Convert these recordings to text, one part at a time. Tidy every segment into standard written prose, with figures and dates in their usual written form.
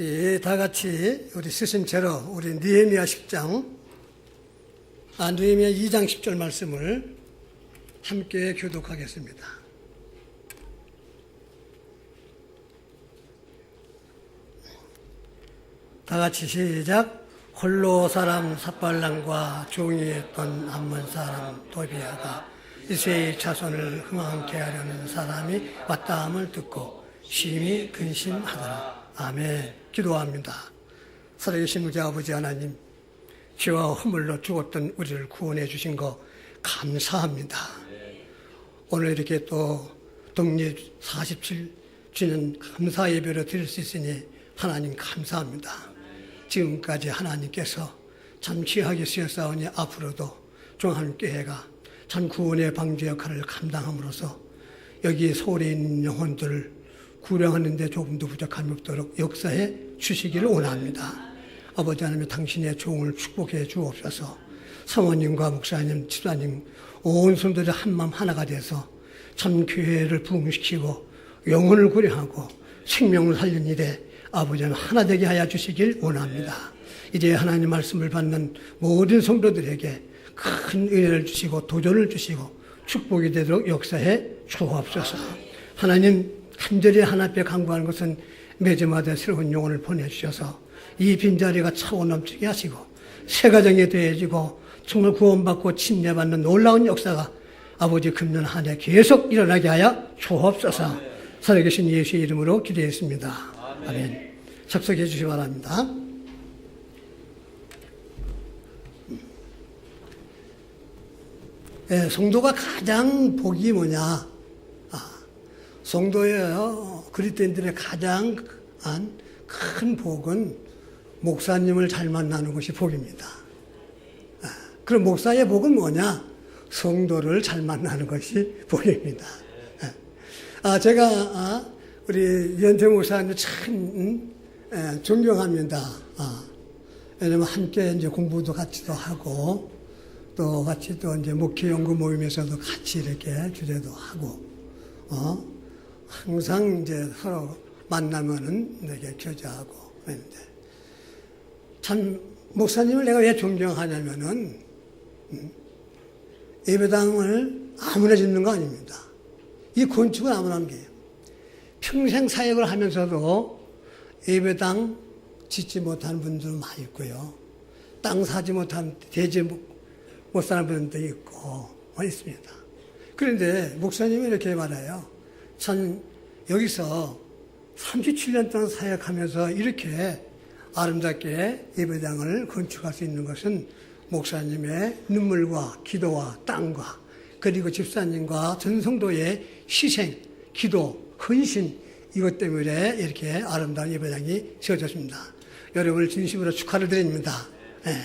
우리 다 같이 우리 스승처럼 우리 느헤미야 10장, 느헤미야 2장 10절 말씀을 함께 교독하겠습니다. 다 같이 시작. 홀로 사람 삿발람과 종이했던 암몬 사람 도비아가 이세의 자손을 흥황케 하려는 사람이 왔다함을 듣고 심히 근심하더라. 아멘. 기도합니다. 살아계신 우리 아버지 하나님, 죄와 허물로 죽었던 우리를 구원해 주신 거 감사합니다. 오늘 이렇게 또 독립 47주년 감사 예배를 드릴 수 있으니 하나님 감사합니다. 지금까지 하나님께서 참 귀하게 쓰였사오니 앞으로도 종합교회가 참 구원의 방주 역할을 감당함으로써 여기 서울에 있는 영혼들을 구령하는 데 조금도 부족함이 없도록 역사해 주시기를 원합니다. 아버지 하나님, 당신의 종을 축복해 주옵소서. 사모님과 목사님, 집사님 온 손들이 한마음 하나가 돼서 참 교회를 부흥시키고 영혼을 구령하고 생명을 살린 일에 아버지 하나님 하나 되게 하여 주시길 원합니다. 이제 하나님 말씀을 받는 모든 성도들에게 큰 은혜를 주시고 도전을 주시고 축복이 되도록 역사해 주옵소서. 하나님, 간절히 하나 앞에 간구하는 것은 매주마다 새로운 영혼을 보내주셔서 이 빈자리가 차고 넘치게 하시고 새 가정이 되어지고 정말 구원받고 침례받는 놀라운 역사가 아버지 금년 한 해 계속 일어나게 하여 주옵소서. 살아계신 예수의 이름으로 기도했습니다. 아멘. 접속해 주시기 바랍니다. 네, 성도가 가장 복이 뭐냐? 성도예요. 그리스도인들의 가장 큰 복은 목사님을 잘 만나는 것이 복입니다. 그럼 목사의 복은 뭐냐? 성도를 잘 만나는 것이 복입니다. 제가 우리 연태 목사님 참 존경합니다. 왜냐면 함께 이제 공부도 같이도 하고 또 같이 또 이제 목회 연구 모임에서도 같이 이렇게 주제도 하고 항상 이제 서로 만나면은 이렇게 교제하고 그랬는데 참 목사님을 내가 왜 존경하냐면은 예배당을 아무나 짓는 거 아닙니다. 이 건축은 아무나 하는 게예요. 평생 사역을 하면서도 예배당 짓지 못하는 분들도 많이 있고요. 땅 사지 못한 대지 못 사는 분들도 있고 있습니다. 그런데 목사님이 이렇게 말해요. 참 여기서 37년 동안 사역하면서 이렇게 아름답게 예배당을 건축할 수 있는 것은 목사님의 눈물과 기도와 땅과 그리고 집사님과 전성도의 희생, 기도, 헌신 이것 때문에 이렇게 아름다운 예배당이 세워졌습니다. 여러분을 진심으로 축하를 드립니다. 네.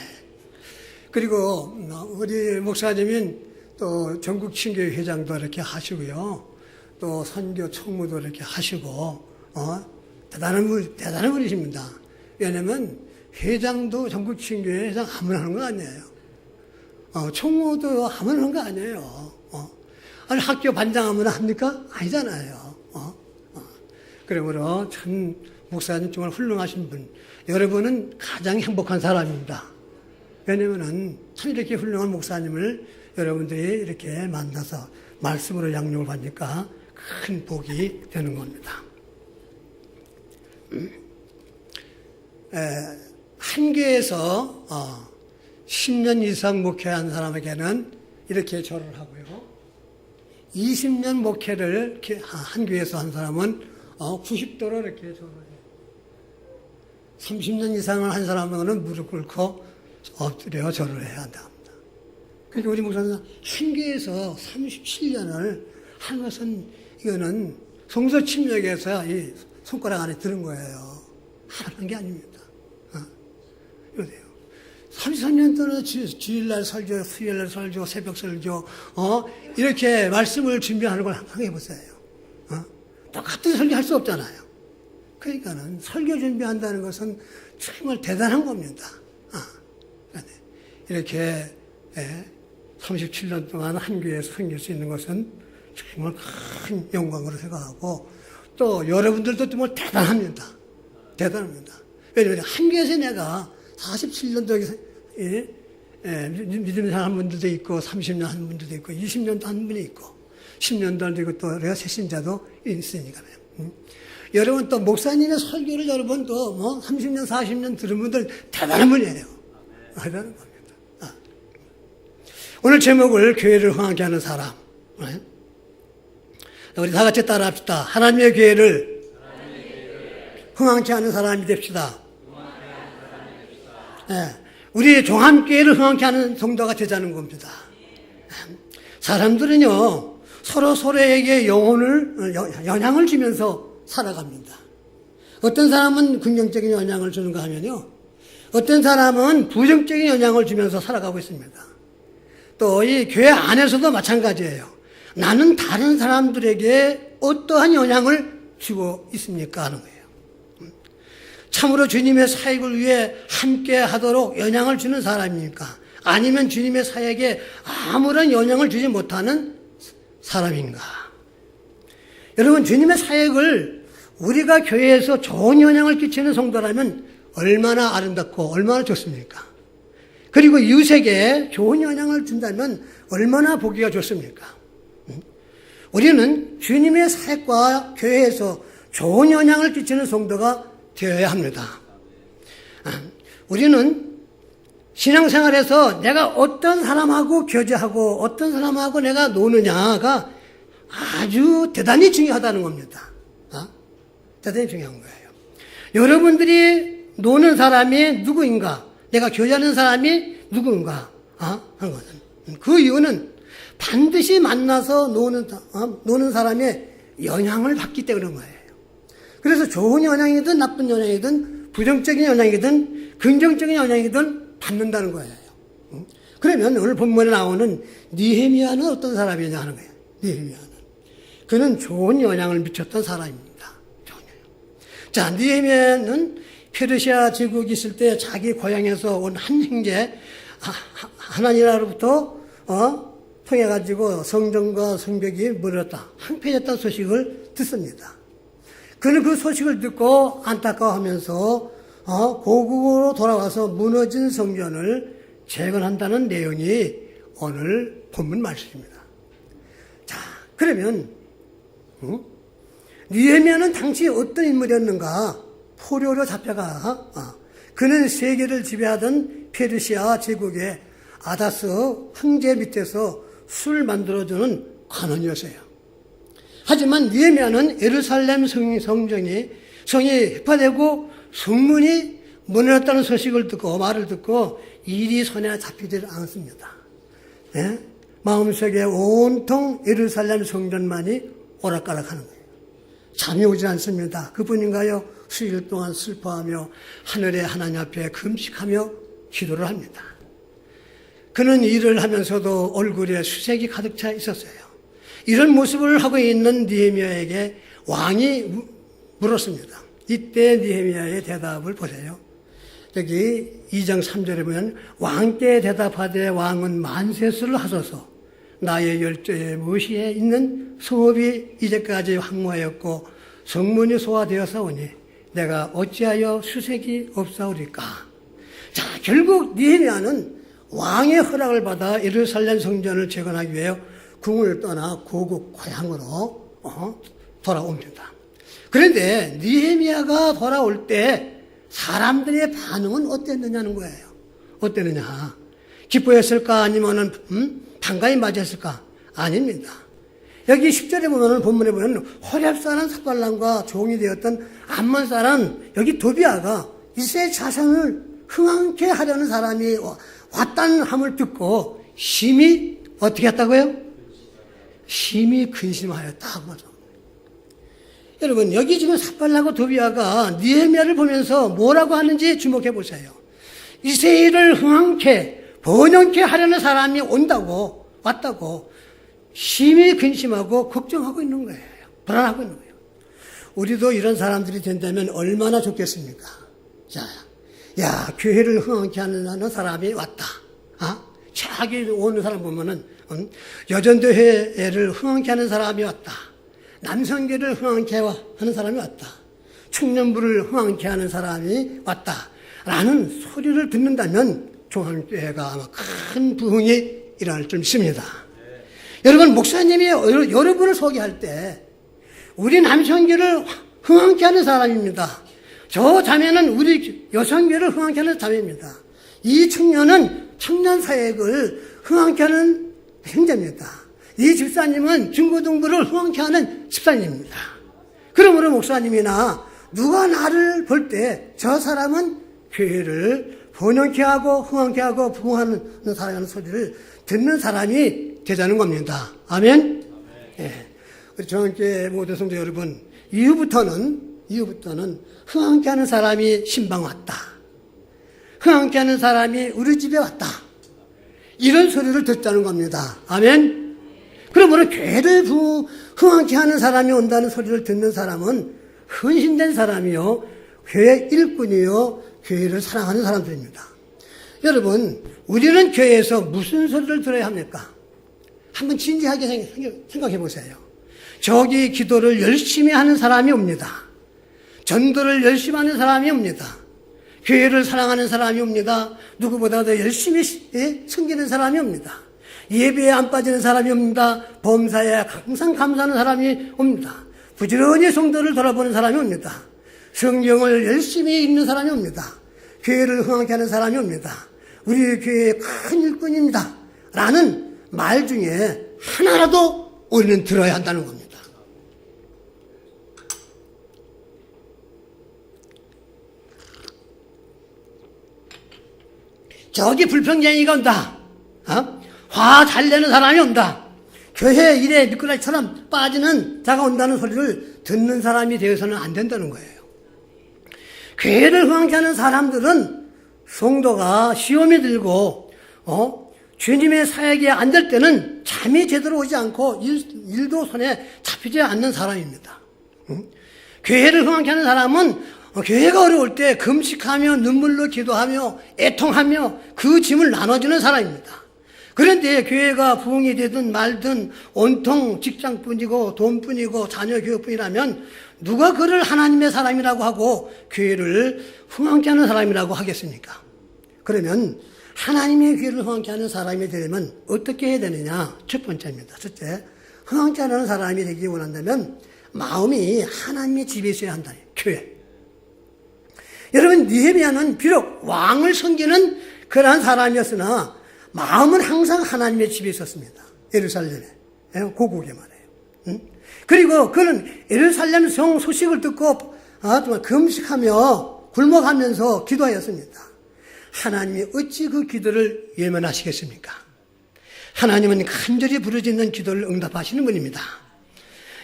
그리고 우리 목사님은 또 전국 친교회 회장도 이렇게 하시고요. 또 선교 총무도 이렇게 하시고 대단한 분이십니다. 왜냐면 회장도 전국 친교회 회장 아무나 하는 거 아니에요. 총무도 아무나 하는 거 아니에요. 아니 학교 반장 아무나 합니까? 아니잖아요. 그러므로 참 목사님 정말 훌륭하신 분. 여러분은 가장 행복한 사람입니다. 왜냐면은 참 이렇게 훌륭한 목사님을 여러분들이 이렇게 만나서 말씀으로 양육을 받으니까 큰 복이 되는 겁니다. 한 교회에서 10년 이상 목회한 사람에게는 이렇게 절을 하고요. 20년 목회를 한 교회에서 한 사람은 90도로 이렇게 절을 해요. 30년 이상을 한 사람은 무릎 꿇고 엎드려 절을 해야 한다. 그러니까 우리 목사님 한 교회에서 37년을 한 것은 이거는 성서 침략에서 이 손가락 안에 드는 거예요. 하는 게 아닙니다. 이러세요. 33년 동안 주일날 설교, 수요일날 설교, 새벽 설교, 이렇게 말씀을 준비하는 걸 항상 해보세요. 똑같은 설교 할 수 없잖아요. 그러니까는 설교 준비한다는 것은 정말 대단한 겁니다. 이렇게 37년 동안 한 교회에서 섬길 수 있는 것은 정말 큰 영광으로 생각하고 또 여러분들도 정말 대단합니다. 대단합니다. 왜냐하면 한교에서 내가 47년 동안 믿음의 사람 한 분들도 있고 30년 한 분들도 있고 20년도 한 분이 있고 10년도 되고 또 내가 새신자도 있으니까. 여러분 또 목사님의 설교를 여러분 또 뭐 30년 40년 들은 분들 대단한 분이에요. 대단한 겁니다. 오늘 제목을 교회를 흥하게 하는 사람. 우리 다 같이 따라합시다. 하나님의 교회를 흥하게 하는 사람이 됩시다. 우리 종합교회를 흥하게 하는 성도가 되자는 겁니다. 사람들은요, 서로에게 영향을 주면서 살아갑니다. 어떤 사람은 긍정적인 영향을 주는가 하면요, 어떤 사람은 부정적인 영향을 주면서 살아가고 있습니다. 또 이 교회 안에서도 마찬가지예요. 나는 다른 사람들에게 어떠한 영향을 주고 있습니까? 하는 거예요. 참으로 주님의 사역을 위해 함께 하도록 영향을 주는 사람입니까? 아니면 주님의 사역에 아무런 영향을 주지 못하는 사람인가? 여러분, 주님의 사역을 우리가 교회에서 좋은 영향을 끼치는 성도라면 얼마나 아름답고 얼마나 좋습니까? 그리고 이웃에게 좋은 영향을 준다면 얼마나 보기가 좋습니까? 우리는 주님의 사역과 교회에서 좋은 영향을 끼치는 성도가 되어야 합니다. 우리는 신앙생활에서 내가 어떤 사람하고 교제하고 어떤 사람하고 내가 노느냐가 아주 대단히 중요하다는 겁니다. 대단히 중요한 거예요. 여러분들이 노는 사람이 누구인가? 내가 교제하는 사람이 누구인가? 하는 것은. 그 이유는 반드시 만나서 노는 사람의 영향을 받기 때문인 거예요. 그래서 좋은 영향이든 나쁜 영향이든 부정적인 영향이든 긍정적인 영향이든 받는다는 거예요. 그러면 오늘 본문에 나오는 느헤미야는 어떤 사람이냐 하는 거예요. 느헤미야는. 그는 좋은 영향을 미쳤던 사람입니다. 좋은 영향. 자, 느헤미야는 페르시아 제국이 있을 때 자기 고향에서 온 한 형제 하나님으로부터 통해가지고 성전과 성벽이 무너졌다, 황폐해졌다는 소식을 듣습니다. 그는 그 소식을 듣고 안타까워하면서 고국으로 돌아와서 무너진 성전을 재건한다는 내용이 오늘 본문 말씀입니다. 자, 그러면 느헤미야는 당시 어떤 인물이었는가? 포로로 잡혀가 그는 세계를 지배하던 페르시아 제국의 아다스 황제 밑에서 술 만들어주는 관원이었어요. 하지만 느헤미야는 예루살렘 성이 획파되고 성문이 무너졌다는 소식을 듣고 말을 듣고 일이 손에 잡히질 않습니다. 네? 마음속에 온통 예루살렘 성전만이 오락가락하는 거예요. 잠이 오지 않습니다. 그뿐인가요? 수일 동안 슬퍼하며 하늘의 하나님 앞에 금식하며 기도를 합니다. 그는 일을 하면서도 얼굴에 수색이 가득 차 있었어요. 이런 모습을 하고 있는 느헤미야에게 왕이 물었습니다. 이때 느헤미야의 대답을 보세요. 여기 2장 3절에 보면 왕께 대답하되 왕은 만세수를 하소서 나의 열조에 무엇이 있는 성읍이 이제까지 황무하였고 성문이 소화되었사오니 내가 어찌하여 수색이 없사오리까. 자, 결국 느헤미야는 왕의 허락을 받아 예루살렘 성전을 재건하기 위해 궁을 떠나 고국 고향으로 돌아옵니다. 그런데 느헤미야가 돌아올 때 사람들의 반응은 어땠느냐는 거예요. 어땠느냐? 기뻐했을까? 아니면은 반가이 맞았을까? 아닙니다. 여기 10절에 보면 본문에 보면 호렙 사람 삽발람과 종이 되었던 암몬 사람 여기 도비아가 이스라엘 자손을 흥황케 하려는 사람이 왔다는 함을 듣고 심히 어떻게 했다고요? 심히 근심하였다고 하죠. 여러분, 여기 지금 삽발람과 도비아가 느헤미야를 보면서 뭐라고 하는지 주목해 보세요. 이스라엘을 흥황케 번영케 하려는 사람이 왔다고 심히 근심하고 걱정하고 있는 거예요. 불안하고 있는 거예요. 우리도 이런 사람들이 된다면 얼마나 좋겠습니까? 야, 교회를 흥황케 하는 사람이 왔다. 자기 오는 사람 보면은, 여전도회를 흥황케 하는 사람이 왔다. 남성교를 흥황케 하는 사람이 왔다. 청년부를 흥황케 하는 사람이 왔다라는 소리를 듣는다면 종합교회가 아마 큰 부흥이 일어날 줄 믿습니다. 여러분, 목사님이 여러분을 소개할 때 우리 남성교를 흥황케 하는 사람입니다. 저 자매는 우리 여성교를 흥황케 하는 자매입니다. 이 청년은 청년사역을 흥황케 하는 형제입니다. 이 집사님은 중고등부를 흥황케 하는 집사님입니다. 그러므로 목사님이나 누가 나를 볼 때 저 사람은 교회를 번영케 하고 흥황케 하고 부흥하는 사람이라는 소리를 듣는 사람이 되자는 겁니다. 아멘? 예. 우리 중앙교회 모든 성도 여러분, 이후부터는 흥황케 하는 사람이 신방 왔다. 흥황케 하는 사람이 우리 집에 왔다. 이런 소리를 듣자는 겁니다. 아멘? 그러므로 교회를 흥황케 하는 사람이 온다는 소리를 듣는 사람은 헌신된 사람이요, 교회 일꾼이요, 교회를 사랑하는 사람들입니다. 여러분, 우리는 교회에서 무슨 소리를 들어야 합니까? 한번 진지하게 생각해 보세요. 저기 기도를 열심히 하는 사람이 옵니다. 전도를 열심히 하는 사람이 옵니다. 교회를 사랑하는 사람이 옵니다. 누구보다 더 열심히 섬기는 사람이 옵니다. 예배에 안 빠지는 사람이 옵니다. 범사에 항상 감사하는 사람이 옵니다. 부지런히 성도를 돌아보는 사람이 옵니다. 성경을 열심히 읽는 사람이 옵니다. 교회를 흥황케 하는 사람이 옵니다. 우리 교회의 큰 일꾼입니다. 라는 말 중에 하나라도 우리는 들어야 한다는 겁니다. 저기 불평쟁이가 온다. 화 잘 내는 사람이 온다. 교회 일에 미꾸라지처럼 빠지는 자가 온다는 소리를 듣는 사람이 되어서는 안 된다는 거예요. 교회를 흥황케 하는 사람들은 성도가 시험이 들고 주님의 사역에 안 될 때는 잠이 제대로 오지 않고 일도 손에 잡히지 않는 사람입니다. 교회를 흥황케 하는 사람은 교회가 어려울 때 금식하며 눈물로 기도하며 애통하며 그 짐을 나눠주는 사람입니다. 그런데 교회가 부흥이 되든 말든 온통 직장뿐이고 돈뿐이고 자녀 교육뿐이라면 누가 그를 하나님의 사람이라고 하고 교회를 흥황케 하는 사람이라고 하겠습니까? 그러면 하나님의 교회를 흥황케 하는 사람이 되려면 어떻게 해야 되느냐? 첫 번째입니다. 첫째, 흥황케 하는 사람이 되기 원한다면 마음이 하나님의 집에 있어야 한다. 교회. 여러분, 느헤미야는 비록 왕을 섬기는 그러한 사람이었으나 마음은 항상 하나님의 집에 있었습니다. 예루살렘에. 고국에 말이에요. 그리고 그는 예루살렘 성 소식을 듣고 정말 금식하며 굴먹하면서 기도하였습니다. 하나님이 어찌 그 기도를 외면하시겠습니까? 하나님은 간절히 부르짖는 기도를 응답하시는 분입니다.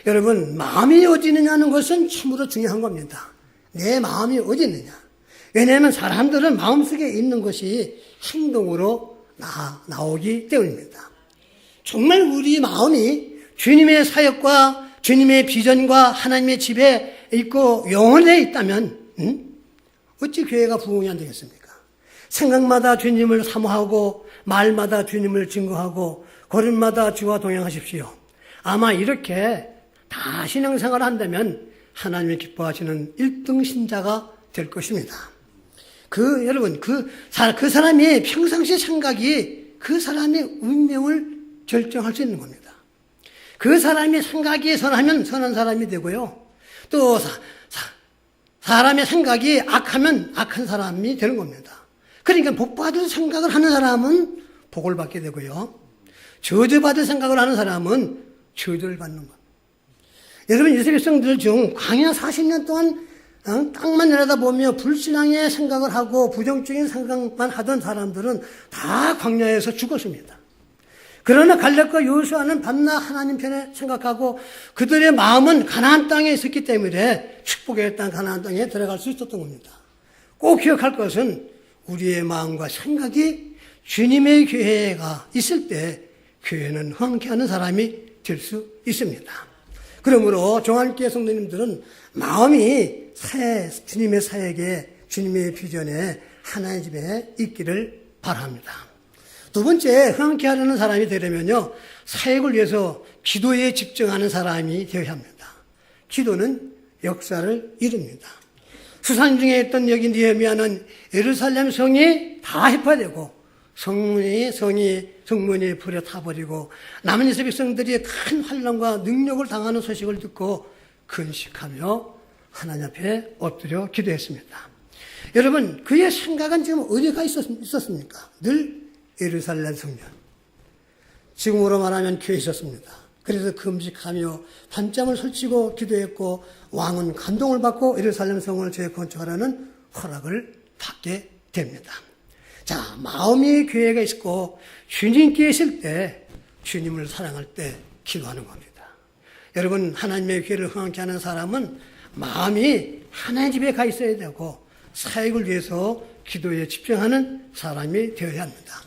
여러분, 마음이 어디 있느냐는 것은 참으로 중요한 겁니다. 내 마음이 어디 있느냐. 왜냐하면 사람들은 마음속에 있는 것이 행동으로 나오기 때문입니다. 정말 우리 마음이 주님의 사역과 주님의 비전과 하나님의 집에 있고 영혼에 있다면 어찌 교회가 부흥이 안 되겠습니까? 생각마다 주님을 사모하고 말마다 주님을 증거하고 걸음마다 주와 동행하십시오. 아마 이렇게 다 신앙생활을 한다면 하나님을 기뻐하시는 1등 신자가 될 것입니다. 여러분, 그 사람의 평상시 생각이 그 사람의 운명을 결정할 수 있는 겁니다. 그 사람의 생각이 선하면 선한 사람이 되고요. 또 사람의 생각이 악하면 악한 사람이 되는 겁니다. 그러니까 복받을 생각을 하는 사람은 복을 받게 되고요. 저주받을 생각을 하는 사람은 저주를 받는 겁니다. 여러분, 이스라엘 백성들 중 광야 40년 동안 땅만 내려다보며 불신앙의 생각을 하고 부정적인 생각만 하던 사람들은 다 광야에서 죽었습니다. 그러나 갈렙과 여호수아는 밤낮 하나님 편에 생각하고 그들의 마음은 가나안 땅에 있었기 때문에 축복의 땅 가나안 땅에 들어갈 수 있었던 겁니다. 꼭 기억할 것은 우리의 마음과 생각이 주님의 교회가 있을 때 교회는 흥황케 하는 사람이 될 수 있습니다. 그러므로 종합교회 성도님들은 마음이 주님의 사역에, 주님의 비전에, 하나의 집에 있기를 바랍니다. 두 번째, 흥황케 하려는 사람이 되려면요, 사역을 위해서 기도에 집중하는 사람이 되어야 합니다. 기도는 역사를 이룹니다. 수산 중에 있던 여기 느헤미야는 예루살렘 성이 다 해파되고 성문이 불에 타버리고 남은 이스라엘 백성들이 큰 환난과 능력을 당하는 소식을 듣고 근식하며 하나님 앞에 엎드려 기도했습니다. 여러분, 그의 생각은 지금 어디가 있었습니까? 늘 예루살렘 성전, 지금으로 말하면 교회에 있었습니다. 그래서 금식하며 밤잠을 설치고 기도했고 왕은 감동을 받고 예루살렘 성을 재건축하라는 허락을 받게 됩니다. 자, 마음이 교회가 있고 주님께 있을 때, 주님을 사랑할 때 기도하는 겁니다. 여러분, 하나님의 교회를 흥하게 하는 사람은 마음이 하나님 집에 가 있어야 되고 사역을 위해서 기도에 집중하는 사람이 되어야 합니다.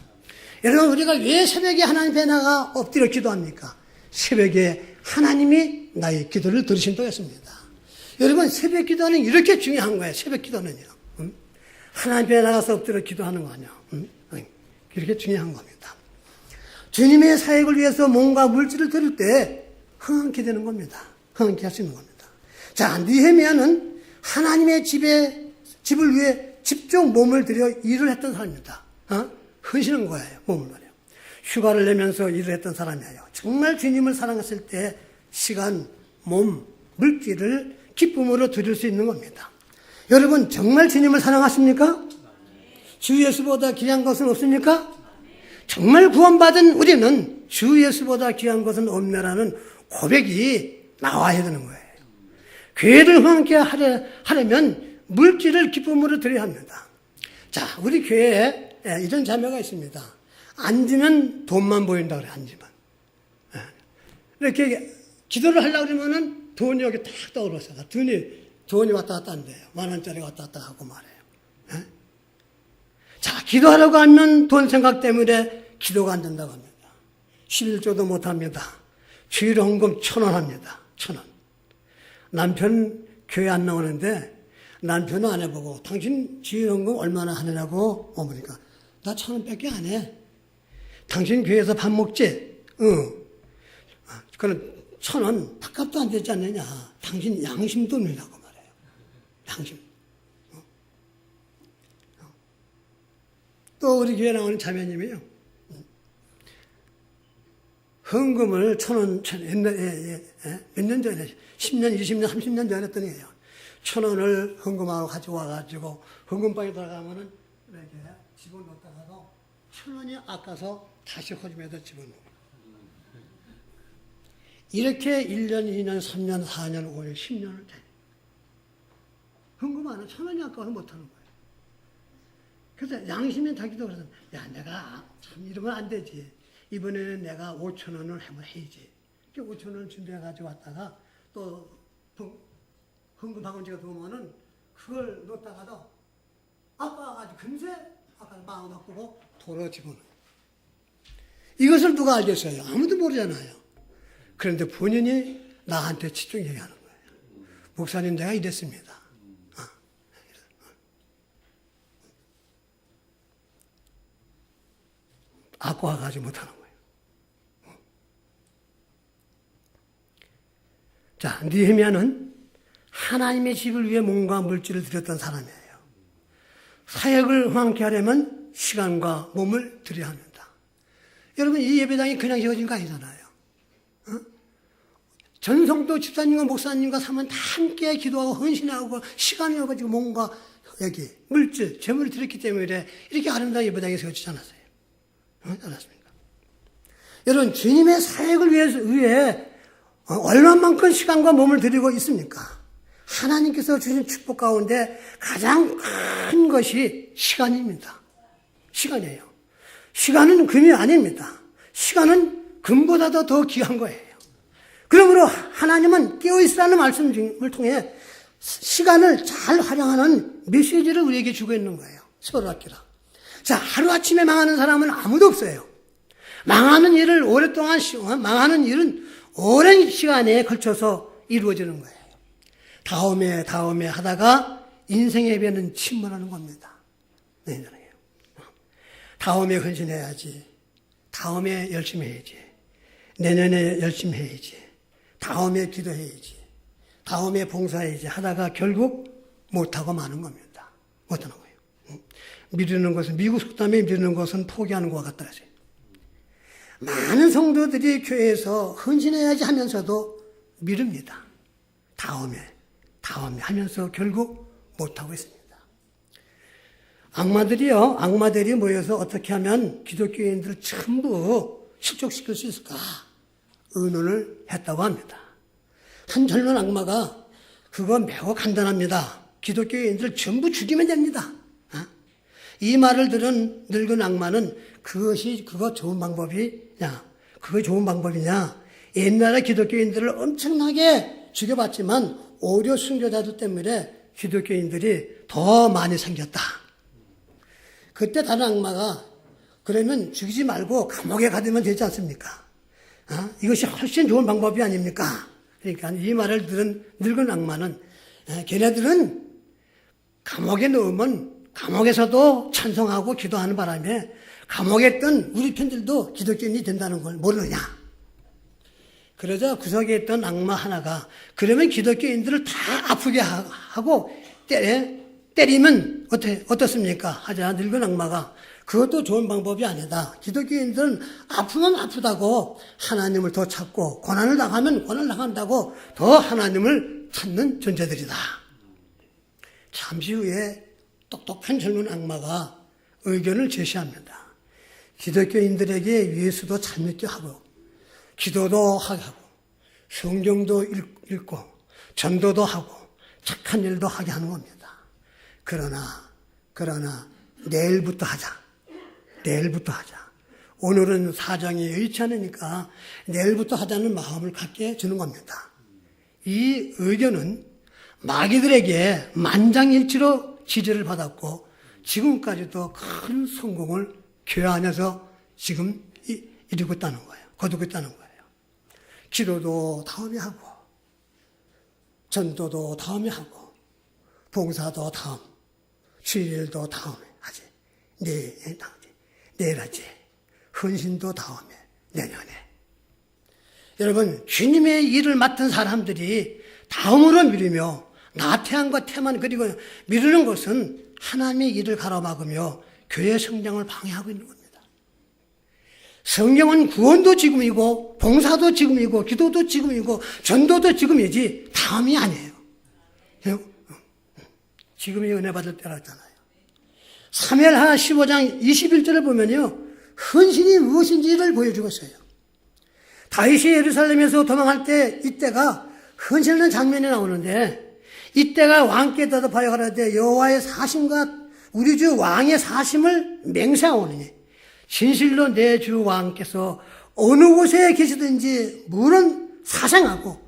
여러분, 우리가 왜 새벽에 하나님 앞에 나가 엎드려 기도합니까? 새벽에 하나님이 나의 기도를 들으신다고 했습니다. 여러분, 새벽 기도는 이렇게 중요한 거예요. 새벽 기도는요. 하나님 앞에 나가서 엎드려 기도하는 거 아니야. 이렇게 중요한 겁니다. 주님의 사역을 위해서 몸과 물질을 드릴 때 흥하게 되는 겁니다. 흥하게 할 수 있는 겁니다. 자, 느헤미야는 하나님의 집을 위해 직접 몸을 들여 일을 했던 사람입니다. 헌신한 거예요. 몸을 들여. 휴가를 내면서 일을 했던 사람이에요. 정말 주님을 사랑했을 때 시간, 몸, 물질을 기쁨으로 드릴 수 있는 겁니다. 여러분, 정말 주님을 사랑하십니까? 주 예수보다 귀한 것은 없습니까? 정말 구원받은 우리는 주 예수보다 귀한 것은 없네라는 고백이 나와야 되는 거예요. 교회를 흥하게 하려면 물질을 기쁨으로 드려야 합니다. 자, 우리 교회에 이런 자매가 있습니다. 앉으면 돈만 보인다 그래, 앉으면. 이렇게 기도를 하려고 그러면은 돈이 여기 탁 떠오르서 돈이 왔다 갔다 한대요. 10,000원짜리 왔다 갔다 하고 말해요. 자, 기도하려고 하면 돈 생각 때문에 기도가 안 된다고 합니다. 11조도 못 합니다. 주일 헌금 1,000원 합니다. 1,000원. 남편 교회 안 나오는데 남편은 안 해보고 당신 주일 헌금 얼마나 하느냐고 어머니까 나 1,000원밖에 안 해. 당신 교회에서 밥 먹지? 응. 그럼 1,000원 밥값도 안 되지 않느냐. 당신 양심 돈이라고 말해요. 양심. 또 우리 교회 나오는 자매님이요. 헌금을 1,000원, 옛날에, 몇 년 전에, 10년, 20년, 30년 전에 했더니 1,000원을 헌금하고 가져와가지고 헌금방에 들어가면은 이렇게 집어넣다가도 1,000원이 아까서 다시 허즘에다 집어넣어요. 이렇게 1년, 2년, 3년, 4년, 5년, 10년을 돼. 헌금 안 하면 1,000원이 아까워서 못하는 거예요. 그래서 양심이 다기도 그래서 야, 내가 참 이러면 안 되지. 이번에는 내가 5,000원을 한번 해야지. 5,000원 준비해가지고 왔다가 또 헌금 바구니가 들어오면은 그걸 놓다가도 아까워가지고 금세 아까 마음 바꾸고 도로 집어넣어요. 이것을 누가 알겠어요? 아무도 모르잖아요. 그런데 본인이 나한테 집중 얘기하는 거예요. 목사님, 내가 이랬습니다. 아까워가지고 못하는 거예요. 자, 느헤미야는 하나님의 집을 위해 몸과 물질을 드렸던 사람이에요. 사역을 흥하게 하려면 시간과 몸을 드려야 합니다. 여러분, 이 예배당이 그냥 지어진 거 아니잖아요. 전성도 집사님과 목사님과 사면 다 함께 기도하고 헌신하고 시간을 가지고 몸과 여기 물질, 재물을 드렸기 때문에 이렇게 아름다운 예배당이 세워지지 않았어요. 알았습니까? 여러분, 주님의 사역을 위해 얼마만큼 시간과 몸을 드리고 있습니까? 하나님께서 주신 축복 가운데 가장 큰 것이 시간입니다. 시간이에요. 시간은 금이 아닙니다. 시간은 금보다도 더 귀한 거예요. 그러므로 하나님은 깨어있으라는 말씀을 통해 시간을 잘 활용하는 메시지를 우리에게 주고 있는 거예요. 서로 아끼라. 자, 하루아침에 망하는 사람은 아무도 없어요. 망하는 일은 오랜 시간에 걸쳐서 이루어지는 거예요. 다음에 하다가 인생의 배는 침몰하는 겁니다. 다음에 헌신해야지. 다음에 열심히 해야지. 내년에 열심히 해야지. 다음에 기도해야지. 다음에 봉사에 이제 하다가 결국 못하고 마는 겁니다. 못하는 거예요. 미루는 것은, 미국 속담에 미루는 것은 포기하는 것과 같더라고요. 많은 성도들이 교회에서 헌신해야지 하면서도 미룹니다. 다음에 하면서 결국 못하고 있습니다. 악마들이 모여서 어떻게 하면 기독교인들을 전부 실족시킬 수 있을까? 의논을 했다고 합니다. 한 젊은 악마가 그거 매우 간단합니다. 기독교인들을 전부 죽이면 됩니다. 이 말을 들은 늙은 악마는 그거 좋은 방법이냐? 그거 좋은 방법이냐? 옛날에 기독교인들을 엄청나게 죽여봤지만 오히려 순교자들 때문에 기독교인들이 더 많이 생겼다. 그때 다른 악마가 그러면 죽이지 말고 감옥에 가두면 되지 않습니까? 이것이 훨씬 좋은 방법이 아닙니까? 그러니까 이 말을 들은 늙은 악마는 걔네들은 감옥에 넣으면 감옥에서도 찬송하고 기도하는 바람에 감옥에 있던 우리 편들도 기독교인이 된다는 걸 모르느냐. 그러자 구석에 있던 악마 하나가 그러면 기독교인들을 다 아프게 하고 때리면 어떻습니까? 하자 늙은 악마가 그것도 좋은 방법이 아니다. 기독교인들은 아프면 아프다고 하나님을 더 찾고 고난을 당하면 고난을 당한다고 더 하나님을 찾는 존재들이다. 잠시 후에 똑똑한 젊은 악마가 의견을 제시합니다. 기독교인들에게 예수도 잘 믿게 하고 기도도 하게 하고 성경도 읽고 전도도 하고 착한 일도 하게 하는 겁니다. 그러나 내일부터 하자. 오늘은 사정이 여의치 않으니까 내일부터 하자는 마음을 갖게 주는 겁니다. 이 의견은 마귀들에게 만장일치로 지지를 받았고 지금까지도 큰 성공을 교회 안에서 지금 이루고 있다는 거예요. 거두고 있다는 거예요. 기도도 다음에 하고 전도도 다음에 하고 봉사도 다음, 주일도 다음에 하지. 내일 하지. 헌신도 다음에, 내년에. 여러분, 주님의 일을 맡은 사람들이 다음으로 미루며 나태함과 태만 그리고 미루는 것은 하나님의 일을 가로막으며 교회 성장을 방해하고 있는 겁니다. 성경은 구원도 지금이고 봉사도 지금이고 기도도 지금이고 전도도 지금이지 다음이 아니에요. 지금이 은혜 받을 때라잖아요. 사무엘하 15장 21절을 보면요. 헌신이 무엇인지를 보여주고 있어요. 다윗이 예루살렘에서 도망할 때 이때가 헌신하는 장면이 나오는데 이때가 왕께 대답하여 가라되 여호와의 사심과 우리 주 왕의 사심을 맹세하오니 진실로 내 주 왕께서 어느 곳에 계시든지 물은 사생하고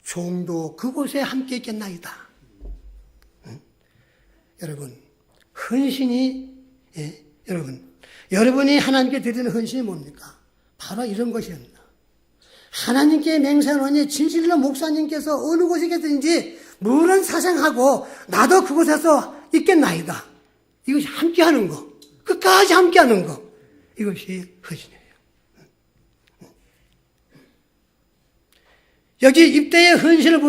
종도 그곳에 함께 있겠나이다. 여러분, 헌신이, 여러분이 하나님께 드리는 헌신이 뭡니까? 바로 이런 것입니다. 하나님께 맹세하노니 진실로 목사님께서 어느 곳에 계시든지 물은 사생하고 나도 그곳에서 있겠나이다. 이것이 함께 하는 거. 끝까지 함께 하는 거. 이것이 헌신이에요. 여기 입대의 헌신을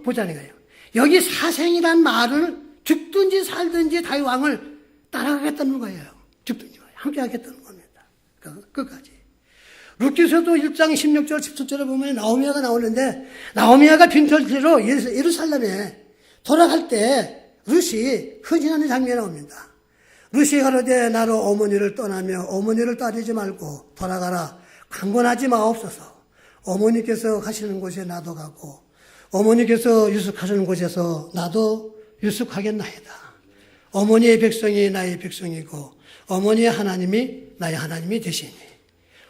보자는 거예요. 여기 사생이란 말은 죽든지 살든지 다윗 왕을 따라가겠다는 거예요. 죽든지 함께 하겠다는 겁니다. 끝까지. 룻기서도 1장 16절 17절에 보면 나오미아가 나오는데 나오미아가 빈털기로 예루살렘에 돌아갈 때 룻이 헌신하는 장면이 나옵니다. 룻이 가로되 나로 어머니를 떠나며 어머니를 따르지 말고 돌아가라. 강권하지 마옵소서. 어머니께서 가시는 곳에 나도 가고 어머니께서 유숙하시는 곳에서 나도 유숙하겠나이다. 어머니의 백성이 나의 백성이고 어머니의 하나님이 나의 하나님이 되시니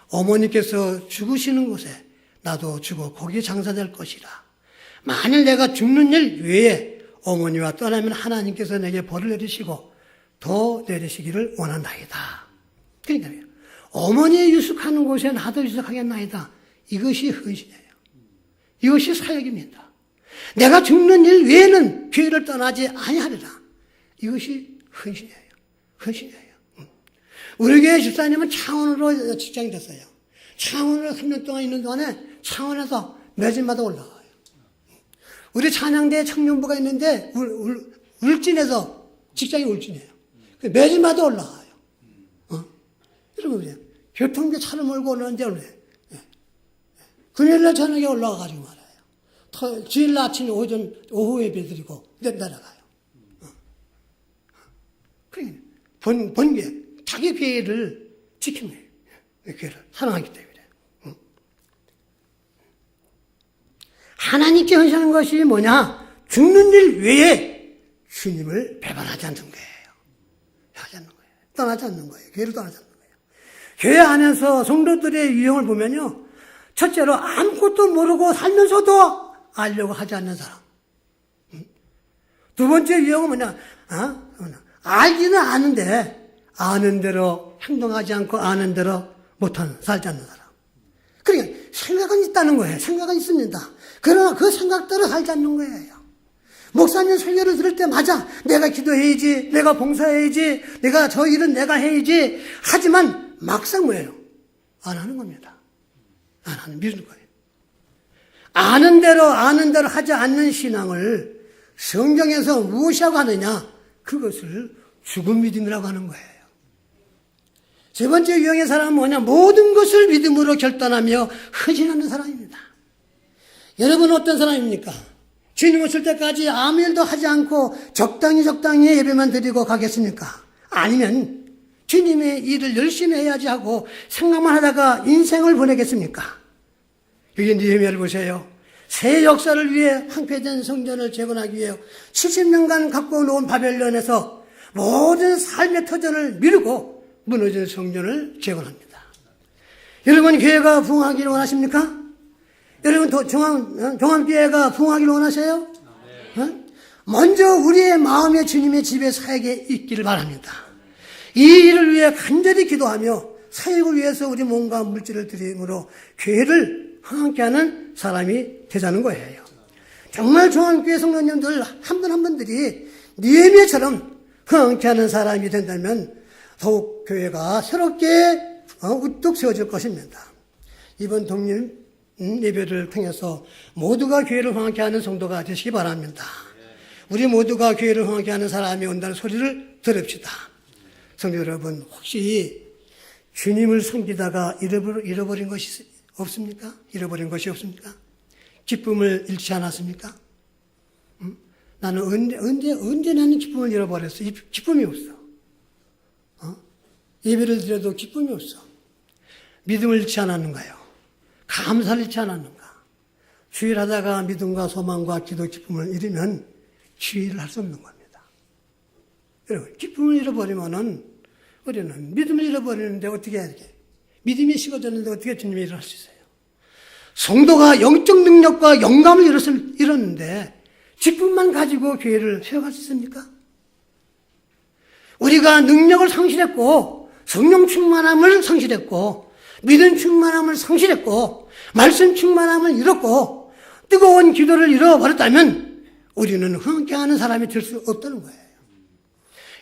어머니께서 죽으시는 곳에 나도 죽어 거기 장사될 것이라. 만일 내가 죽는 일 외에 어머니와 떠나면 하나님께서 내게 벌을 내리시고 더 내리시기를 원한다이다. 그러니까 어머니 유숙하는 곳에 나도 유숙하겠나이다. 이것이 헌신이에요. 이것이 사역입니다. 내가 죽는 일 외에는 교회를 떠나지 아니하리라. 이것이 헌신이에요. 헌신이에요. 우리 교회 집사님은 창원으로 직장이 됐어요. 창원으로 3년 동안 있는 동안에 창원에서 매진마다 올라가요. 우리 찬양대 청년부가 있는데 울진에서 직장이 울진이에요. 매주마다 올라가요. 여러분 보세요. 교통비 차를 몰고 오는데 금요일날 저녁에 올라가가지고 말아요. 주일날 아침에 오후 예배 드리고 내려가요. 본계 자기 교회를 지킨 거예요. 교회를 사랑하기 때문에. 하나님께 헌신하는 것이 뭐냐? 죽는 일 외에 주님을 배반하지 않는 거예요. 하지 않는 거예요. 떠나지 않는 거예요. 교회를 떠나지 않는 거예요. 교회 안에서 성도들의 유형을 보면요. 첫째로 아무것도 모르고 살면서도 알려고 하지 않는 사람. 두 번째 유형은 뭐냐? 알기는 아는데 아는 대로 행동하지 않고 아는 대로 살지 않는 사람. 그러니까 생각은 있다는 거예요. 생각은 있습니다. 그러나 그 생각대로 살지 않는 거예요. 목사님 설교를 들을 때 맞아. 내가 기도해야지. 내가 봉사해야지. 내가 저 일은 내가 해야지. 하지만 막상 뭐예요? 안 하는 겁니다. 안 하는, 미루는 거예요. 아는 대로 하지 않는 신앙을 성경에서 무엇이라고 하느냐? 그것을 죽은 믿음이라고 하는 거예요. 세 번째 유형의 사람은 뭐냐? 모든 것을 믿음으로 결단하며 헌신하는 사람입니다. 여러분은 어떤 사람입니까? 주님 오실 때까지 아무 일도 하지 않고 적당히 예배만 드리고 가겠습니까? 아니면 주님의 일을 열심히 해야지 하고 생각만 하다가 인생을 보내겠습니까? 여기 느헤미야를 보세요. 새 역사를 위해 황폐된 성전을 재건하기 위해 70년간 갖고 놓은 바벨론에서 모든 삶의 터전을 미루고 무너진 성전을 재건합니다. 여러분 교회가 부흥하기를 원하십니까? 여러분 종합교회가 부흥하기를 원하세요? 먼저 우리의 마음에 주님의 집에 사역에 있기를 바랍니다. 이 일을 위해 간절히 기도하며 사역을 위해서 우리 몸과 물질을 드림으로 교회를 함께 하는 사람이 되자는 거예요. 정말 종합교회 성도님들 한 분 한 분들이 느헤미야처럼 함께 하는 사람이 된다면 더욱 교회가 새롭게 우뚝 세워질 것입니다. 이번 독립 예배를 통해서 모두가 교회를 향하게 하는 성도가 되시기 바랍니다. 우리 모두가 교회를 향하게 하는 사람이 온다는 소리를 들읍시다. 성도 여러분, 혹시 주님을 섬기다가 잃어버린 것이 없습니까? 잃어버린 것이 없습니까? 기쁨을 잃지 않았습니까? 나는 언제 나는 기쁨을 잃어버렸어? 기쁨이 없어. 예배를 드려도 기쁨이 없어. 믿음을 잃지 않았는가요? 감사를 잃지 않았는가? 주일하다가 믿음과 소망과 기도 기쁨을 잃으면 주일을 할 수 없는 겁니다. 여러분, 기쁨을 잃어버리면은 우리는 믿음을 잃어버리는데 어떻게 해야 돼? 믿음이 식어졌는데 어떻게 주님의 일을 할 수 있어요? 성도가 영적 능력과 영감을 잃었는데 기쁨만 가지고 교회를 세워갈 수 있습니까? 우리가 능력을 상실했고 성령 충만함을 상실했고 믿음 충만함을 상실했고 말씀 충만함을 잃었고 뜨거운 기도를 잃어버렸다면 우리는 흥하는 사람이 될 수 없다는 거예요.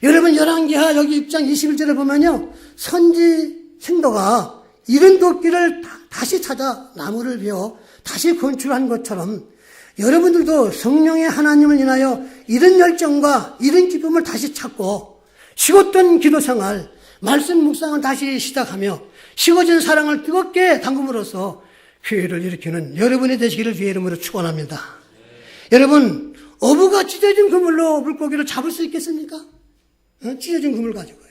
여러분 열왕기하 여기 6장 21절에 보면요. 선지 생도가 잃은 도끼를 다시 찾아 나무를 베어 다시 건축한 것처럼 여러분들도 성령의 하나님을 인하여 잃은 열정과 잃은 기쁨을 다시 찾고 식었던 기도 생활, 말씀 묵상을 다시 시작하며 식어진 사랑을 뜨겁게 담금으로써 교회를 일으키는 여러분이 되시기를 주의 이름으로 축원합니다. 여러분, 어부가 찢어진 그물로 물고기를 잡을 수 있겠습니까? 찢어진 그물 가지고요.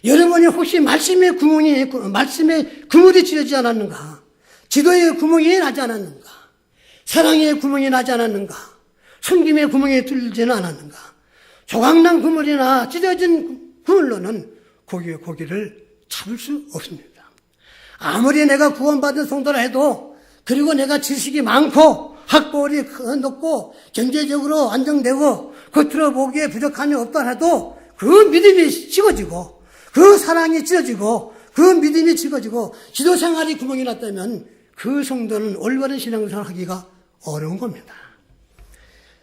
여러분이 혹시 말씀의 그물이 찢어지지 않았는가? 지도의 구멍이 나지 않았는가? 사랑의 구멍이 나지 않았는가? 섬김의 구멍이 뚫리지는 않았는가? 조각난 그물이나 찢어진 그물로는 고기를 잡을 수 없습니다. 아무리 내가 구원받은 성도라 해도 그리고 내가 지식이 많고 학벌이 높고 경제적으로 안정되고 겉으로 보기에 부족함이 없다 해도 그 믿음이 식어지고 그 사랑이 찢어지고 그 믿음이 식어지고 기도 생활이 구멍이 났다면 그 성도는 올바른 신앙생활을 하기가 어려운 겁니다.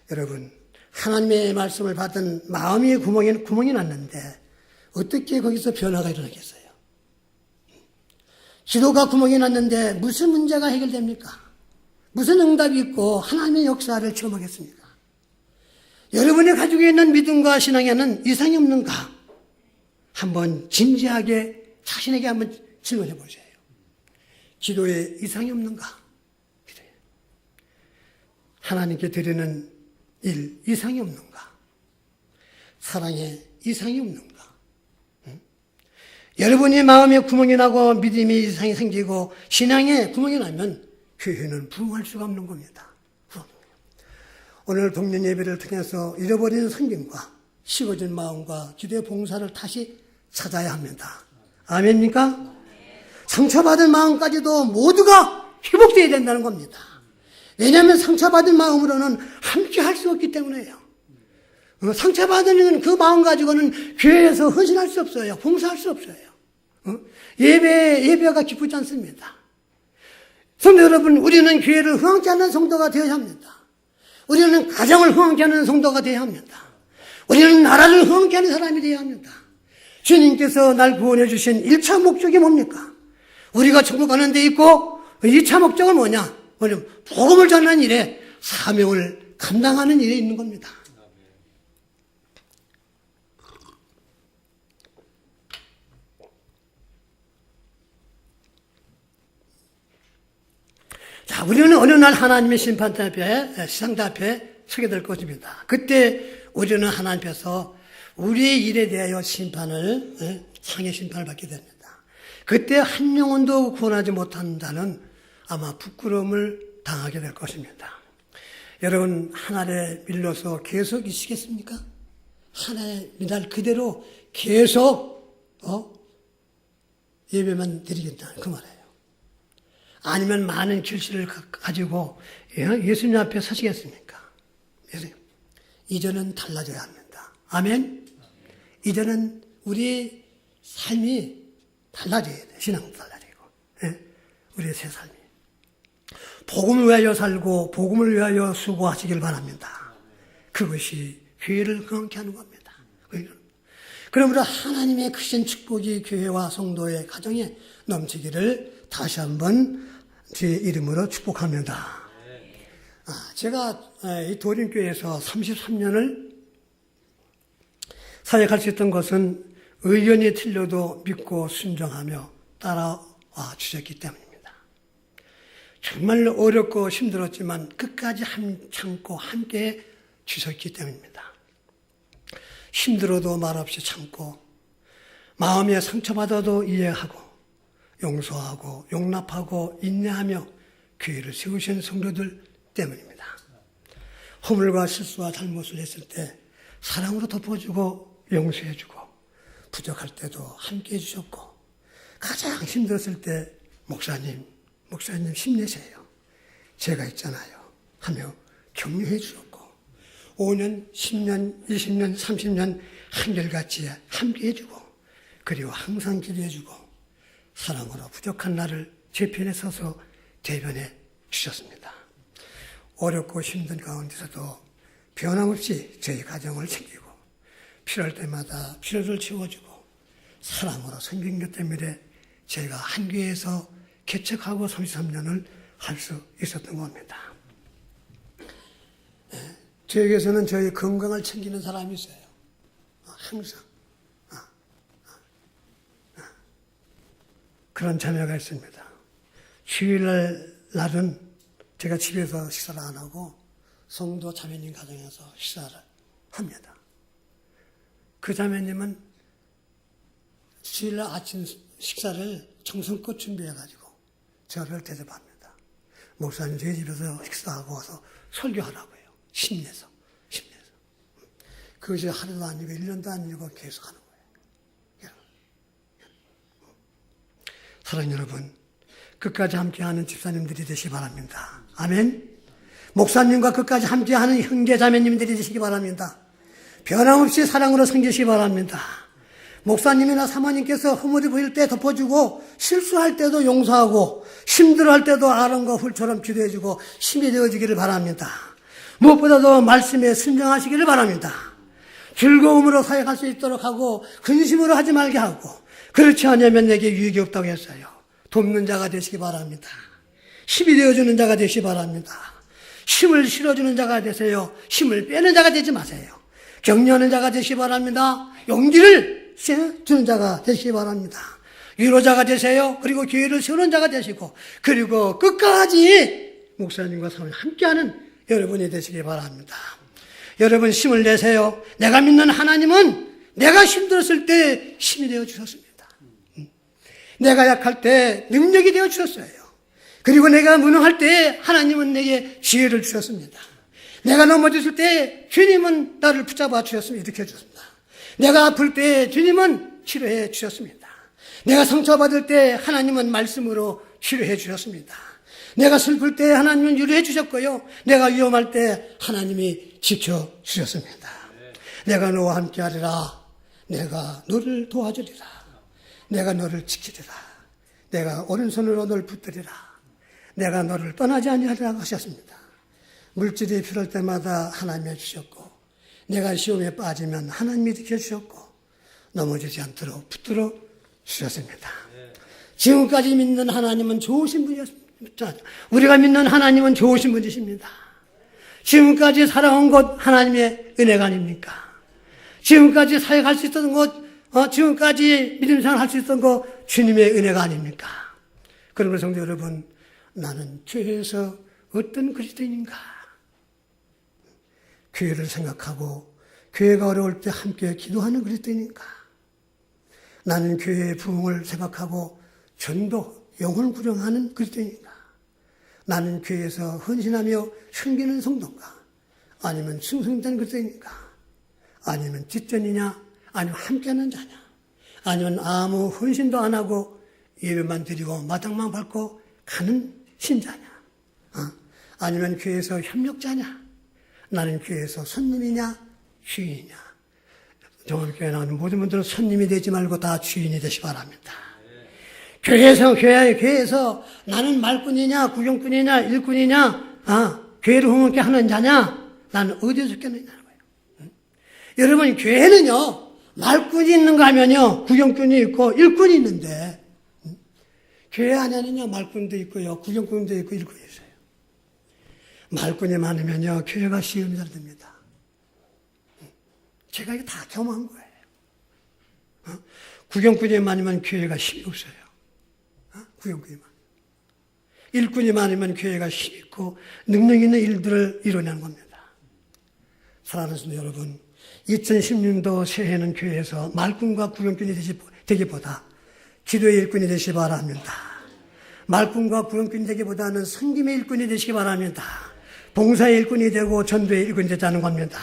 여러분, 하나님의 말씀을 받은 마음이 구멍이 났는데 어떻게 거기서 변화가 일어나겠어요? 기도가 구멍이 났는데 무슨 문제가 해결됩니까? 무슨 응답이 있고 하나님의 역사를 체험하겠습니까? 여러분이 가지고 있는 믿음과 신앙에는 이상이 없는가? 한번 진지하게 자신에게 한번 질문해 보세요. 기도에 이상이 없는가? 하나님께 드리는 일 이상이 없는가? 사랑에 이상이 없는가? 여러분이 마음에 구멍이 나고 믿음이 이상이 생기고 신앙에 구멍이 나면 교회는 부흥할 수가 없는 겁니다. 오늘 동년 예배를 통해서 잃어버린 성경과 식어진 마음과 기도의 봉사를 다시 찾아야 합니다. 아멘입니까? 상처받은 마음까지도 모두가 회복되어야 된다는 겁니다. 왜냐하면 상처받은 마음으로는 함께 할 수 없기 때문에요. 상처받은 그 마음 가지고는 교회에서 헌신할 수 없어요. 봉사할 수 없어요. 예배가 기쁘지 않습니다. 성도 여러분, 우리는 교회를 흥황케 하는 성도가 되어야 합니다. 우리는 가정을 흥황케 하는 성도가 되어야 합니다. 우리는 나라를 흥황케 하는 사람이 되어야 합니다. 주님께서 날 구원해 주신 1차 목적이 뭡니까? 우리가 천국 가는 데 있고 2차 목적은 뭐냐? 뭐냐면 복음을 전하는 일에 사명을 감당하는 일에 있는 겁니다. 자, 우리는 어느 날 하나님의 심판대 앞에, 시상대 앞에 서게 될 것입니다. 그때 우리는 하나님 앞에서 우리의 일에 대하여 상의 심판을 받게 됩니다. 그때 한 영혼도 구원하지 못한 자는 아마 부끄러움을 당하게 될 것입니다. 여러분, 하늘에 밀려서 계속 있으시겠습니까? 하늘에 미달 그대로 계속 예배만 드리겠다 그 말이에요. 아니면 많은 결실을 가지고 예수님 앞에 서시겠습니까? 이제는 달라져야 합니다. 아멘? 이제는 우리의 삶이 달라져야 돼요. 신앙도 달라지고. 우리의 새 삶이. 복음을 위하여 살고 복음을 위하여 수고하시길 바랍니다. 그것이 교회를 흥황케 하는 겁니다. 그러므로 하나님의 크신 축복이 교회와 성도의 가정에 넘치기를 다시 한번 제 이름으로 축복합니다. 제가 이 도림교회에서 33년을 사역할 수 있던 것은 의견이 틀려도 믿고 순종하며 따라와 주셨기 때문입니다. 정말 어렵고 힘들었지만 끝까지 참고 함께 주셨기 때문입니다. 힘들어도 말없이 참고 마음에 상처받아도 이해하고 용서하고 용납하고 인내하며 교회를 세우신 성도들 때문입니다. 허물과 실수와 잘못을 했을 때 사랑으로 덮어주고 용서해주고 부족할 때도 함께 해주셨고 가장 힘들었을 때 목사님 힘내세요. 제가 있잖아요 하며 격려해 주셨고 5년, 10년, 20년, 30년 한결같이 함께 해주고 그리고 항상 기도해주고 사랑으로 부족한 나를 제 편에 서서 대변해 주셨습니다. 어렵고 힘든 가운데서도 변함없이 저희 가정을 챙기고 필요할 때마다 필요를 채워주고 사랑으로 섬긴 것 때문에 저희가 한 교회에서 개척하고 33년을 할 수 있었던 겁니다. 저에게서는 저희 건강을 챙기는 사람이 있어요. 항상. 그런 자매가 있습니다. 주일날은 제가 집에서 식사를 안 하고 성도 자매님 가정에서 식사를 합니다. 그 자매님은 주일날 아침 식사를 정성껏 준비해가지고 저를 대접합니다. 목사님 저희 집에서 식사하고 와서 설교하라고요. 힘내서. 그것이 하루도 아니고 1년도 아니고 계속 하는 거예요. 사랑하는 여러분, 끝까지 함께하는 집사님들이 되시기 바랍니다. 아멘. 목사님과 끝까지 함께하는 형제 자매님들이 되시기 바랍니다. 변함없이 사랑으로 섬기시기 바랍니다. 목사님이나 사모님께서 허물이 보일 때 덮어주고 실수할 때도 용서하고 힘들어할 때도 아론과 훌처럼 기도해주고 힘이 되어주기를 바랍니다. 무엇보다도 말씀에 순종하시기를 바랍니다. 즐거움으로 사역할 수 있도록 하고 근심으로 하지 말게 하고 그렇지 않으면 내게 유익이 없다고 했어요. 돕는 자가 되시기 바랍니다. 힘이 되어주는 자가 되시기 바랍니다. 힘을 실어주는 자가 되세요. 힘을 빼는 자가 되지 마세요. 격려하는 자가 되시기 바랍니다. 용기를 주는 자가 되시기 바랍니다. 위로자가 되세요. 그리고 교회를 세우는 자가 되시고, 그리고 끝까지 목사님과 사모님 함께하는 여러분이 되시기 바랍니다. 여러분 힘을 내세요. 내가 믿는 하나님은 내가 힘들었을 때 힘이 되어 주셨습니다. 내가 약할 때 능력이 되어 주셨어요. 그리고 내가 무능할 때 하나님은 내게 지혜를 주셨습니다. 내가 넘어졌을 때 주님은 나를 붙잡아 주셨습니다. 일으켜 주셨습니다. 내가 아플 때 주님은 치료해 주셨습니다. 내가 상처받을 때 하나님은 말씀으로 치료해 주셨습니다. 내가 슬플 때 하나님은 위로해 주셨고요. 내가 위험할 때 하나님이 지켜 주셨습니다. 내가 너와 함께 하리라. 내가 너를 도와주리라. 내가 너를 지키리라. 내가 오른손으로 너를 붙들리라. 내가 너를 떠나지 아니하리라 하셨습니다. 물질이 필요할 때마다 하나님이 주셨고, 내가 시험에 빠지면 하나님이 지켜주셨고, 넘어지지 않도록 붙들어 주셨습니다. 지금까지 믿는 하나님은 좋으신 분이었습니다. 우리가 믿는 하나님은 좋으신 분이십니다. 지금까지 살아온 것 하나님의 은혜가 아닙니까? 지금까지 사역할 수 있었던 것, 지금까지 믿음 생활 할 수 있었던 것 주님의 은혜가 아닙니까? 그러므로 성도 여러분, 나는 교회에서 어떤 그리스도인인가? 교회를 생각하고 교회가 어려울 때 함께 기도하는 그리스도인인가? 나는 교회의 부흥을 생각하고 전도, 영혼을 구령하는 그리스도인인가? 나는 교회에서 헌신하며 섬기는 성도인가? 아니면 충성된 그리스도인인가? 아니면 뒷전이냐? 아니면 함께하는 자냐? 아니면 아무 헌신도 안 하고 예배만 드리고 마당만 밟고 가는 신자냐? 아니면 교회에서 협력자냐? 나는 교회에서 손님이냐? 주인이냐? 종합교회 나오는 모든 분들은 손님이 되지 말고 다 주인이 되시 바랍니다. 교회에서 나는 말꾼이냐, 구경꾼이냐, 일꾼이냐, 교회를 흥하게 하는 자냐? 나는 어디에 속겠느냐는 거예요. 여러분, 교회는요, 말꾼이 있는가 하면요, 구경꾼이 있고, 일꾼이 있는데, 교회 안에는요, 말꾼도 있고요, 구경꾼도 있고, 일꾼이 있어요. 말꾼이 많으면요, 교회가 시험이 잘 됩니다. 제가 이거 다 경험한 거예요. 구경꾼이 많으면 교회가 힘이 없어요. 구경꾼이 많으면. 일꾼이 많으면 교회가 힘이 있고 능력 있는 일들을 이뤄내는 겁니다. 사랑하는 성도 여러분, 2016년도 새해는 교회에서 말꾼과 구경꾼이 되기보다 기도의 일꾼이 되시기 바랍니다. 말꾼과 구경꾼이 되기보다는 섬김의 일꾼이 되시기 바랍니다. 봉사의 일꾼이 되고 전도의 일꾼이 되자는 겁니다.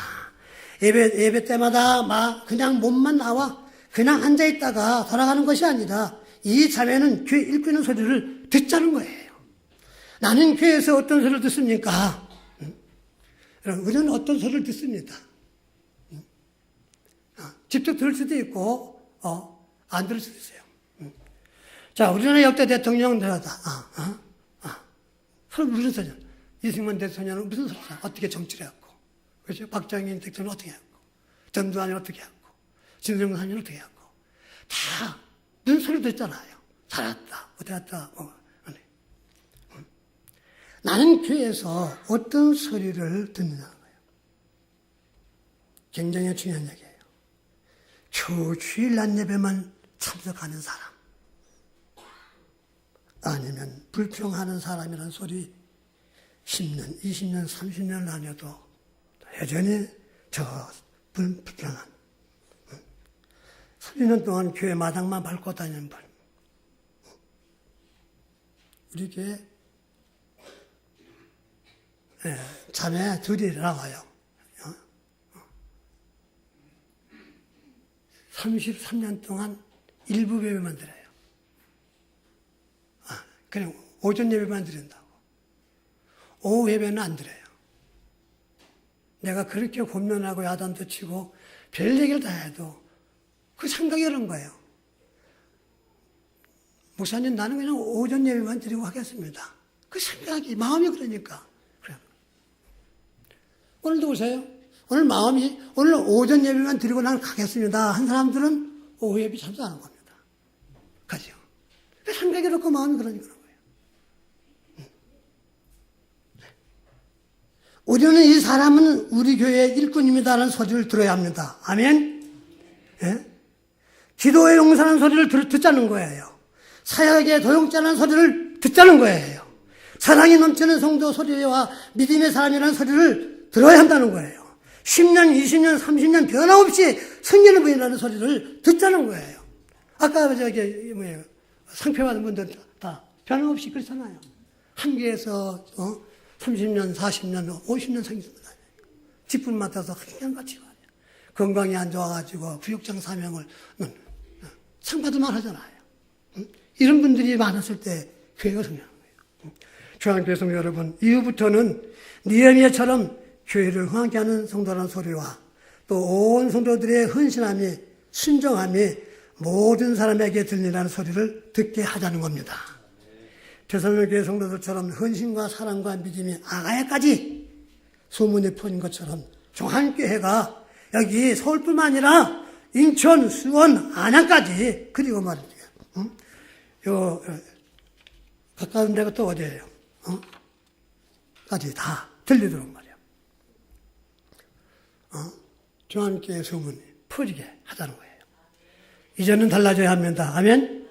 예배 때마다 그냥 몸만 나와 그냥 앉아있다가 돌아가는 것이 아니라 이 자매는 교회 일꾼의 소리를 듣자는 거예요. 나는 교회에서 어떤 소리를 듣습니까? 우리는 어떤 소리를 듣습니다. 직접 들을 수도 있고 안 들을 수도 있어요. 자, 우리나라 역대 대통령 서로 무슨 소리야? 이승만 대통령은 무슨 소리야? 어떻게 정치를 했고, 그렇죠? 박정희 대통령은 어떻게 했고, 전두환이 어떻게 했고, 진성준 사장이 어떻게 했고, 다 무슨 소리 듣잖아요. 살았다, 어디 갔다, 나는 교회에서 어떤 소리를 듣느냐는 거예요. 굉장히 중요한 얘기예요. 주일 낮 예배만 참석하는 사람, 아니면 불평하는 사람이라는 소리 10년, 20년, 30년을 다녀도 여전히 불평한 30년 동안 교회 마당만 밟고 다니는 분. 우리 교회 자매 둘이 나와요. 33년 동안 일부 예배만 드려요. 그냥 오전 예배만 드린다고. 오후 예배는 안 드려요. 내가 그렇게 곤면하고 야단도 치고 별 얘기를 다 해도 그 생각이 그런 거예요. 목사님, 나는 그냥 오전 예배만 드리고 하겠습니다. 그 생각이, 마음이 그러니까. 그래요. 오늘도 오세요. 오늘 오전 예배만 드리고 나는 가겠습니다. 한 사람들은 오후 예배 참석 안 하는 겁니다. 가죠. 그 생각이 그렇고 마음이 그러니까 그런 거예요. 우리는 이 사람은 우리 교회의 일꾼입니다라는 소리를 들어야 합니다. 아멘? 예? 기도에 용서하는 소리를 듣자는 거예요. 사역에 도용자라는 소리를 듣자는 거예요. 사랑이 넘치는 성도 소리와 믿음의 사람이라는 소리를 들어야 한다는 거예요. 10년, 20년, 30년 변함없이 성기는 분이라는 소리를 듣자는 거예요. 아까 상표받은 분들 다 변함없이 그렇잖아요. 한교에서 30년, 40년, 50년 성기습니다. 직분 맡아서 항상 같이 가요. 건강이 안 좋아가지고 부육장 사명을 상 받을만 하잖아요. 이런 분들이 많았을 때 교회가 성장하는 거예요. 주한교회 성도 여러분, 이후부터는 니에미아처럼 교회를 흥하게 하는 성도라는 소리와 또 온 성도들의 헌신함이 순종함이 모든 사람에게 들리라는 소리를 듣게 하자는 겁니다. 데살로니가 성도들처럼 헌신과 사랑과 믿음이 아가야까지 소문이 퍼진 것처럼 종한교회가 여기 서울뿐만 아니라 인천, 수원, 안양까지 그리고 말이죠. 가까운 데가 또 어디예요? 까지 다 들리도록 말이야. 종한교회 소문이 퍼지게 하자는 거예요. 이제는 달라져야 합니다. 아멘?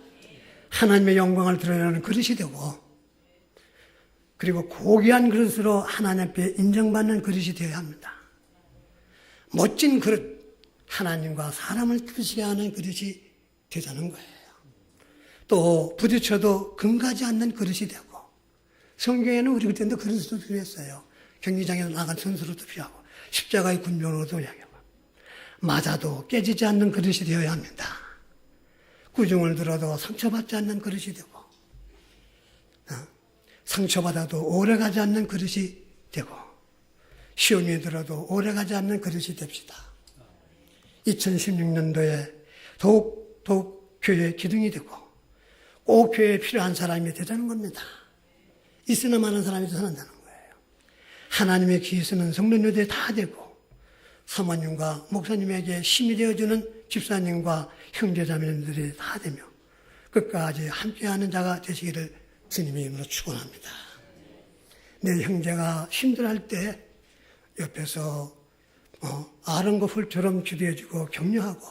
하나님의 영광을 드러내는 그릇이 되고, 그리고 고귀한 그릇으로 하나님 앞에 인정받는 그릇이 되어야 합니다. 멋진 그릇, 하나님과 사람을 기쁘시게 하는 그릇이 되자는 거예요. 또 부딪혀도 금가지 않는 그릇이 되고, 성경에는 우리 그때도 그런 수도 필요했어요. 경기장에 나간 선수로도 필요하고, 십자가의 군병으로도 필요하고, 맞아도 깨지지 않는 그릇이 되어야 합니다. 구중을 들어도 상처받지 않는 그릇이 되고, 상처받아도 오래가지 않는 그릇이 되고, 시험이 들어도 오래가지 않는 그릇이 됩시다. 2016년도에 더욱 교회의 기둥이 되고, 꼭 교회에 필요한 사람이 되자는 겁니다. 있으나 많은 사람이 살아난다는 거예요. 하나님의 귀에 쓰는 성도님들이 다 되고, 사모님과 목사님에게 힘이 되어주는 집사님과 형제자매님들이 다 되며 끝까지 함께하는 자가 되시기를 주님의 이름으로 축원합니다. 내 형제가 힘들어할 때 옆에서 아름거풀처럼 기도해주고 격려하고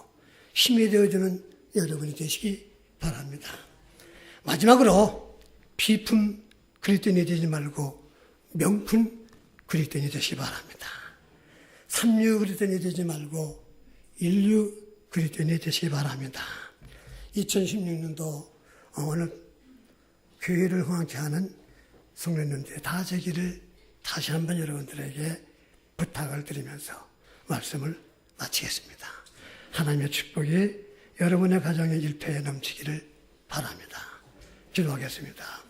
힘이 되어주는 여러분이 되시기 바랍니다. 마지막으로 비품 그리스도인이 되지 말고 명품 그리스도인이 되시기 바랍니다. 삼류 그리스도인이 되지 말고 인류 그리스도인이 되시기 바랍니다. 2016년도 오늘 교회를 흥하게 하는 성도님들이 다 되기를 다시 한번 여러분들에게 부탁을 드리면서 말씀을 마치겠습니다. 하나님의 축복이 여러분의 가정의 일터에 넘치기를 바랍니다. 기도하겠습니다.